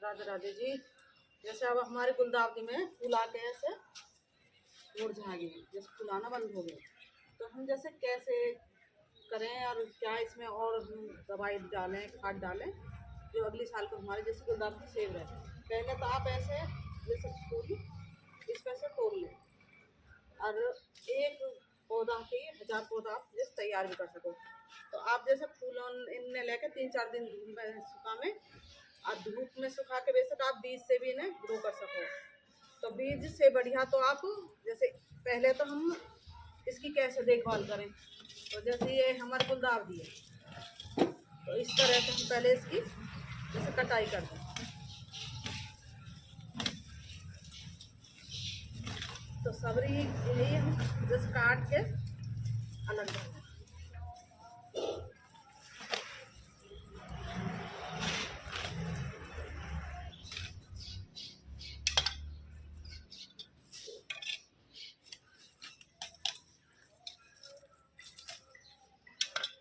राधे राधे जी। जैसे अब हमारे गुलदावरी में फूल आते हैं, ऐसे मुरझा गए, जैसे फूल आना बंद हो गए, तो हम जैसे कैसे करें और क्या इसमें और हम दवाई डालें, खाद डालें जो अगले साल को हमारे जैसे गुलदावरी सेव रहे। पहले तो आप ऐसे जैसे फूल इस पर से तोड़ लें और एक पौधा के 1000 पौधा आप जैसे तैयार भी कर सको। तो आप जैसे फूल इनने लेके 3-4 दिन धूप में सुखा में और धूप में सुखा के बेशक आप बीज से भी इन्हें ग्रो कर सको। तो बीज से बढ़िया तो आप जैसे पहले तो हम इसकी कैसे देखभाल करें, तो जैसे ये हमारे गुलदावरी है, तो इस तरह से हम पहले इसकी जैसे कटाई करते हैं। तो सबरी यही हम जैसे काट के अलग करते हैं।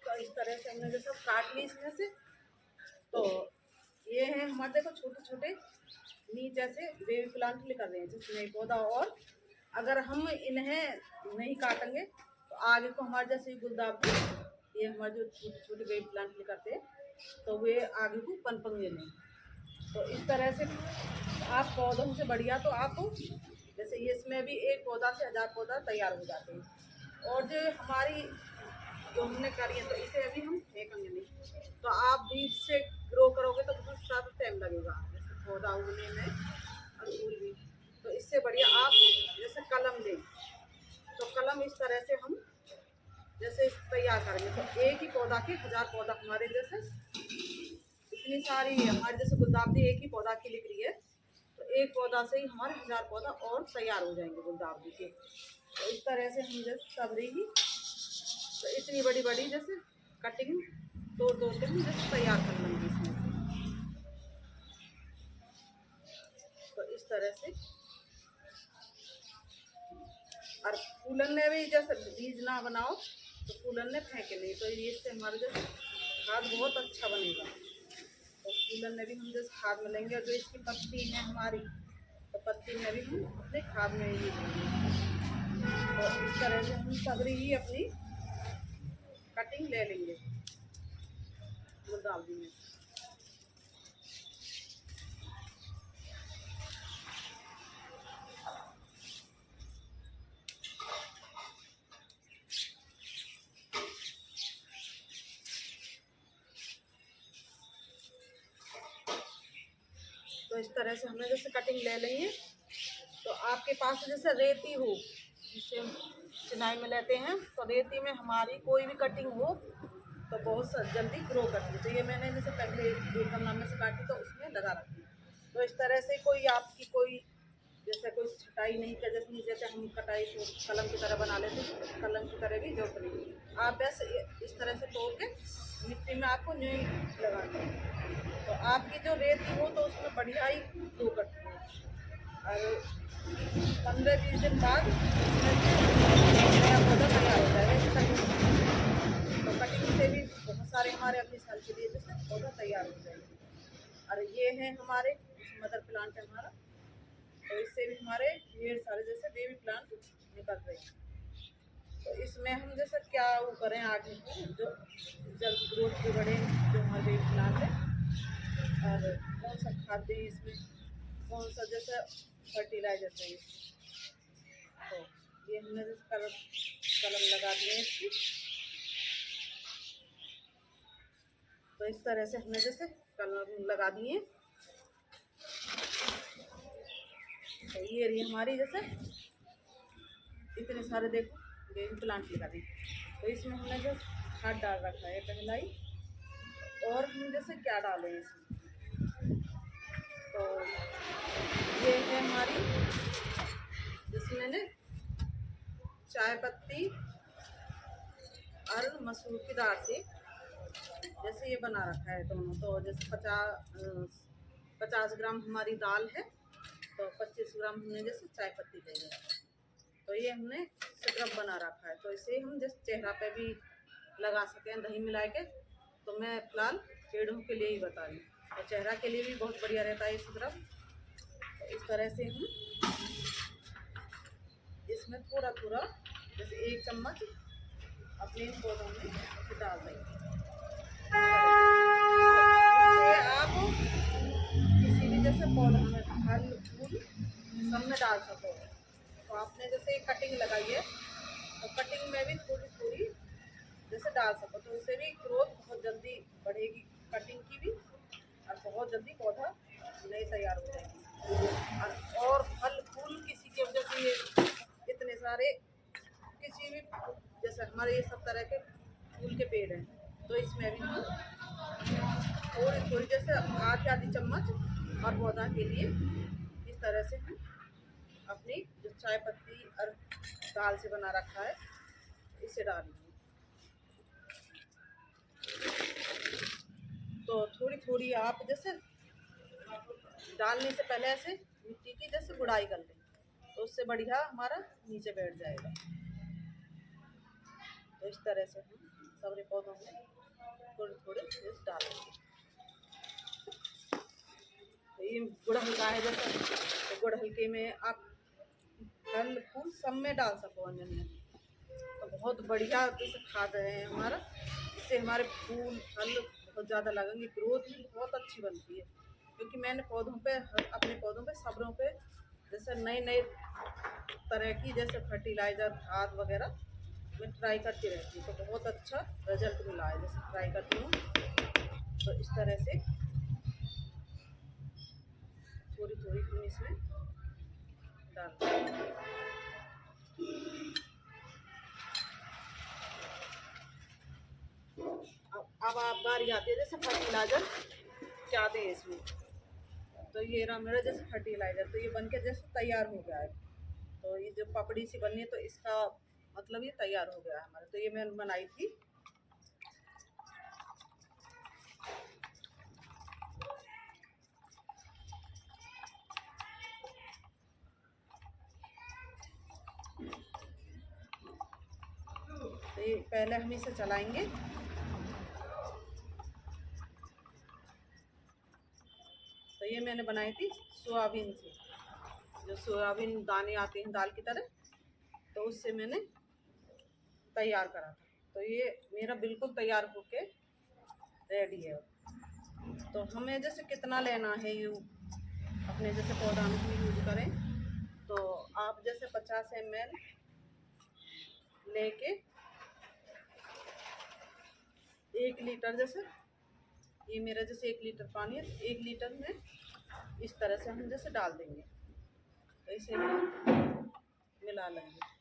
तो इस तरह से हमने जैसे काट ली इसमें से, तो ये है हमारे देखो छोटे छोटे नीचे से बेबी प्लांट कर रहे हैं जिसमें पौधा। और अगर हम इन्हें नहीं काटेंगे तो आगे को हमारे जैसे गुलदावरी, ये हमारे जो छोटे छोटे बेबी प्लांट करते हैं, तो वे आगे को पनपेंगे नहीं। तो इस तरह से आप पौधों से बढ़िया तो आप जैसे ये इसमें भी एक पौधा से 1000 पौधा तैयार हो जाते हैं। और जो हमारी जो हमने करी है तो इसे अभी हम फेंकेंगे नहीं। तो आप बीज से ग्रो करोगे तो बहुत ज़्यादा टाइम लगेगा जैसे पौधा उगने में और फूल भी। तो इससे बढ़िया आप जैसे कलम लें, तो कलम इस तरह से हम जैसे तैयार करेंगे तो एक ही पौधा के 1000 पौधा हमारे जैसे इतनी सारी हमारे जैसे गुलदावरी एक ही पौधा की लिख रही है, तो एक पौधा से ही हमारे 1000 पौधा और तैयार हो जाएंगे गुलदावरी के। तो इस तरह से हम जैसे सबरी ही तो इतनी बड़ी बड़ी जैसे कटिंग तोड़ तोड़ के हम जैसे तैयार कर लेंगे इसमें से। तो इस तरह से और फूलन ने भी जैसे बीज ना बनाओ तो फूलन ने फेंके नहीं, तो इससे हमारे जैसे खाद बहुत अच्छा बनेगा। तो फूलन में भी हम जैसे खाद मिलेंगे, और जो इसकी पत्ती है हमारी तो पत्ती में भी हम अपने खाद में यूज करेंगे। तो इस तरह से हम सबरी ही अपनी कटिंग ले लेंगे गुलदावरी में। तो इस तरह से हमें जैसे कटिंग ले लेंगे। तो आपके पास जैसे रेती हो जिससे हम चिनाई में लेते हैं, तो रेती में हमारी कोई भी कटिंग हो तो बहुत जल्दी ग्रो करती है। तो ये मैंने जैसे पहले एक गमला में से काटी तो उसमें लगा रखी। तो इस तरह से कोई आपकी कोई जैसे कोई छटाई नहीं कर, जैसे जैसे हम कटाई को कलम की तरह बना लेते हैं, तो कलम की तरह भी जरूरत नहीं। आप बस इस तरह से तोड़ के मिट्टी में आपको न्यू लगाना है। तो आपकी जो रेती हो तो उसमें बढ़िया ही ग्रो करती है। और 15-20 दिन बाद नया पौधा तैयार हो जाएगा इस कटिंग। तो कटिंग से भी बहुत सारे हमारे अगले साल के लिए जैसे पौधा तैयार हो जाएगा। और ये है हमारे मदर प्लांट है हमारा, तो इससे भी हमारे ढेर सारे जैसे बेबी प्लांट निकल रहे हैं। तो इसमें हम जैसे क्या वो करें आगे जो जल्द ग्रोथ के बढ़े जो हमारे बेबी प्लांट है, और कौन सा खाद दें इसमें, कौन सा जैसे फर्टिलाइजर चाहिए। तो ये हमने जैसे कलम लगा दिए इसकी। तो इस तरह से हमने जैसे कलम लगा दिए। तो ये रही हमारी जैसे इतने सारे देखो बेबी प्लांट लगा दी। तो इसमें हमने जो खाद डाल रखा है पहला ही। और हम जैसे क्या डालें इसमें, तो ये है हमारी जिसमें मैंने चाय पत्ती और मसूर की दाल से जैसे ये बना रखा है दोनों। तो जैसे 50 ग्राम हमारी दाल है, तो 25 ग्राम हमने जैसे चाय पत्ती ले लिया। तो ये हमने स्क्रब बना रखा है, तो इसे हम जैसे चेहरा पे भी लगा सकें दही मिला के। तो मैं फिलहाल पेड़ों के लिए ही बता रही हूँ। और चेहरा के लिए भी बहुत बढ़िया रहता है ये सिरप। तो इस तरह से हम इसमें थोड़ा थोड़ा जैसे 1 चम्मच अपने इन पौधों में ऐसे डाल देंगे। इससे आप किसी भी जैसे पौधा में फल फूल सब में डाल सको। तो आपने जैसे कटिंग लगाई है तो कटिंग में भी थोड़ी थोड़ी जैसे डाल सको, तो उससे भी ग्रोथ बहुत जल्दी बढ़ेगी कटिंग की भी, और बहुत जल्दी पौधा नई तैयार हो जाएगी। और फल फूल किसी के वजह से ये इतने सारे किसी भी जैसे हमारे ये सब तरह के फूल के पेड़ हैं, तो इसमें भी हम थोड़ी थोड़ी जैसे आधी चम्मच और पौधा के लिए इस तरह से हम अपनी जो चाय पत्ती और दाल से बना रखा है इसे डालेंगे। तो थोड़ी थोड़ी आप जैसे डालने से पहले ऐसे मिट्टी की जैसे गुड़ाई कर लें, तो उससे बढ़िया हमारा नीचे बैठ जाएगा। तो इस तरह से हम सबरे पौधों में थोड़े थोड़े डालेंगे। तो ये गुड़हल का है जैसे, तो गुड़हल के में आप फल फूल सब में डाल सको अंजन में, तो बहुत बढ़िया जैसे खाद है हमारा। इससे हमारे फूल फल बहुत ज़्यादा लगेंगे, ग्रोथ भी बहुत अच्छी बनती है। क्योंकि मैंने पौधों पे अपने पौधों पे सबरों पे जैसे नए नए तरह की जैसे फर्टिलाइज़र खाद वगैरह मैं ट्राई करती रहती हूँ, तो बहुत अच्छा रिजल्ट मिला है जैसे ट्राई करती हूँ। तो इस तरह से थोड़ी थोड़ी हम इसमें डालते हैं। अब आप बारी आती है जैसे फर्टिलाइज़र क्या दें इसमें। तो ये रहा मेरा जैसे फर्टिलाइज़र, तो ये बनके जैसे तैयार हो गया है। तो ये जो पपड़ी सी बनी है तो इसका मतलब ये तैयार हो गया है हमारा। तो ये मैंने बनाई थी। तो ये पहले हम इसे चलाएंगे। तो ये मैंने बनाई थी सोयाबीन से, जो सोयाबीन दाने आते हैं दाल की तरह, तो उससे मैंने तैयार करा था। तो ये मेरा बिल्कुल तैयार होके रेडी है। तो हमें जैसे कितना लेना है ये अपने जैसे पौधा में यूज करें, तो आप जैसे 50 ml लेके 1 लीटर जैसे, ये मेरा जैसे 1 लीटर पानी है, 1 लीटर में इस तरह से हम जैसे डाल देंगे। तो इसे मिला लेंगे।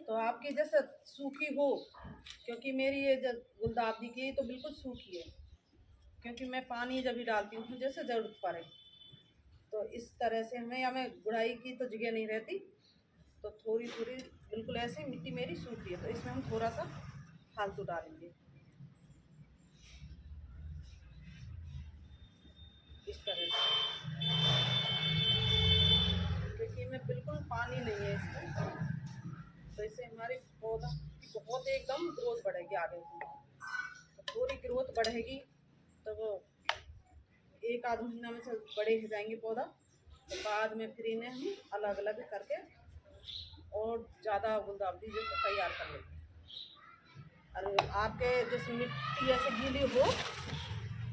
तो आपकी जैसे सूखी हो, क्योंकि मेरी ये गुलदावदी की तो बिल्कुल सूखी है, क्योंकि मैं पानी जब भी डालती हूँ जैसे ज़रूरत पड़े। तो इस तरह से हमें गुड़ाई की तो जगह नहीं रहती, तो थोड़ी थोड़ी बिल्कुल ऐसे मिट्टी मेरी सूखी है, तो इसमें हम थोड़ा सा फालतू डालेंगे इस तरह से, क्योंकि में बिल्कुल पानी नहीं है इसमें। तो इससे हमारे पौधा की बहुत एकदम ग्रोथ बढ़ेगी आगे की। तो थोड़ी ग्रोथ बढ़ेगी तो वो 1 आध महीना में से बड़े हो जाएंगे पौधा। तो बाद में फिर इन्हें हम अलग अलग करके और ज़्यादा गुलदावदी जैसे तैयार कर लेंगे। और आपके जैसे मिट्टी ऐसे गीली हो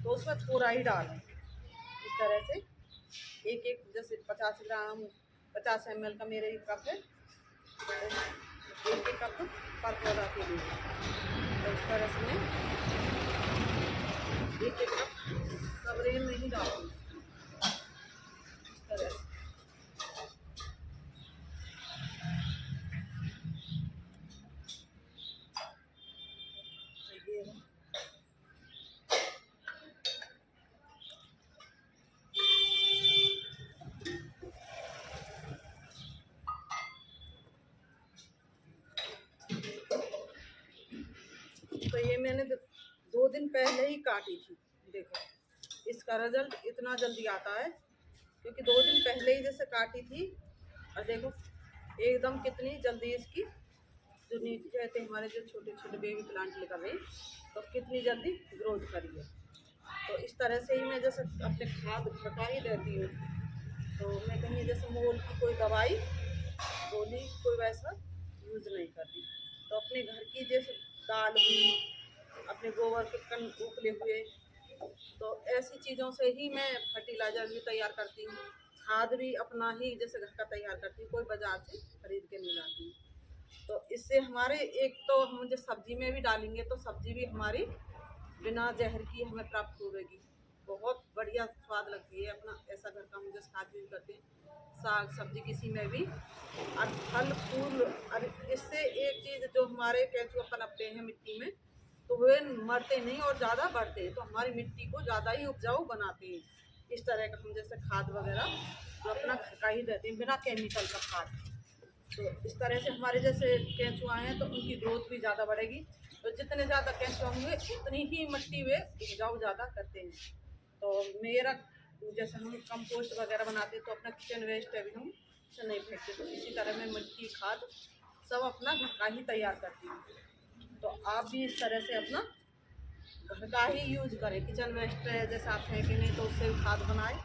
तो उसमें थोड़ा ही डालें इस तरह से। एक जैसे 50 ml का मेरे कप है, तो 1 कप पर पौधा के लिए। तो इस तरह से मैं 1 कप सबरे में ही डालूँगी इस तरह से। तो ये मैंने 2 दिन पहले ही काटी थी। देखो इसका रिजल्ट इतना जल्दी आता है, क्योंकि 2 दिन पहले ही जैसे काटी थी। और देखो एकदम कितनी जल्दी इसकी जो नीचे रहते हैं हमारे जो छोटे छोटे बेबी प्लांट लेकर रहे हैं तो कितनी जल्दी ग्रोथ करी है। तो इस तरह से ही मैं जैसे अपने खाद पका ही देती हूँ। तो मैं कहीं जैसे मोल की कोई दवाई गोली कोई वैसा यूज़ नहीं करती। तो अपने घर की जैसे दाल हुई, अपने गोबर के कण उबले हुए, तो ऐसी चीज़ों से ही मैं फर्टिलाइज़र भी तैयार करती हूँ। खाद भी अपना ही जैसे घर का तैयार करती हूँ, कोई बाज़ार से खरीद के नहीं लाती हूँ। तो इससे हमारे एक तो हम जो सब्जी में भी डालेंगे तो सब्जी भी हमारी बिना जहर की हमें प्राप्त होगी। बहुत बढ़िया स्वाद लगती है अपना ऐसा घर का हम जैसे खाद यूज करते हैं साग सब्जी किसी में भी। और फल फूल और इससे एक चीज़ जो हमारे केंचुआ पनपते हैं मिट्टी में तो वे मरते नहीं और ज़्यादा बढ़ते हैं, तो हमारी मिट्टी को ज़्यादा ही उपजाऊ बनाते हैं। इस तरह का हम जैसे खाद वगैरह जो अपना घर का ही देते हैं बिना केमिकल का खाद। तो इस तरह से हमारे जैसे केंचुआ हैं तो उनकी ग्रोथ भी ज़्यादा बढ़ेगी। तो जितने ज़्यादा केंचुआ होंगे उतनी ही मिट्टी वे उपजाऊ ज़्यादा करते हैं। तो मेरा जैसे हम कंपोस्ट वगैरह बनाते तो अपना किचन वेस्ट है भी हम उसे नहीं फेंकते। तो इसी तरह मैं मिट्टी खाद सब अपना घर का ही तैयार करती हूँ। तो आप भी इस तरह से अपना घर का ही यूज करें। किचन वेस्ट है जैसे आप फेंकें नहीं तो उससे भी खाद बनाए।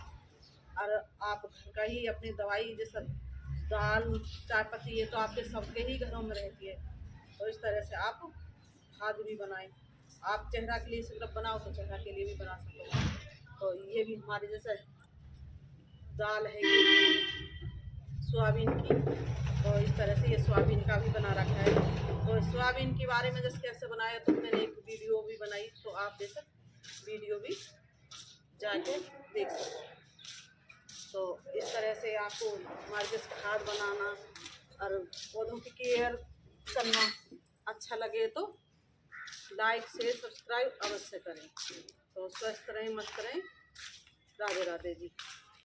और आप घर का ही अपनी दवाई जैसे दाल चाय पत्ती ये तो आपके सबके ही घरों में रहती है। तो इस तरह से आप खाद भी बनाएं। आप चेहरा के लिए सिर्फ बनाओ तो चेहरा के लिए भी बना सको। तो ये भी हमारे जैसे दाल है ये सोयाबीन की, तो इस तरह से ये सोयाबीन का भी बना रखा है। तो सोयाबीन के बारे में जैसे कैसे बनाया तो मैंने एक वीडियो भी बनाई, तो आप जैसे वीडियो भी जाके देख सकते। तो इस तरह से आपको हमारे जैसे खाद बनाना और पौधों की केयर करना अच्छा लगे तो लाइक शेयर सब्सक्राइब अवश्य करें। तो स्वस्थ रहें मस्त रहें। राधे राधे जी।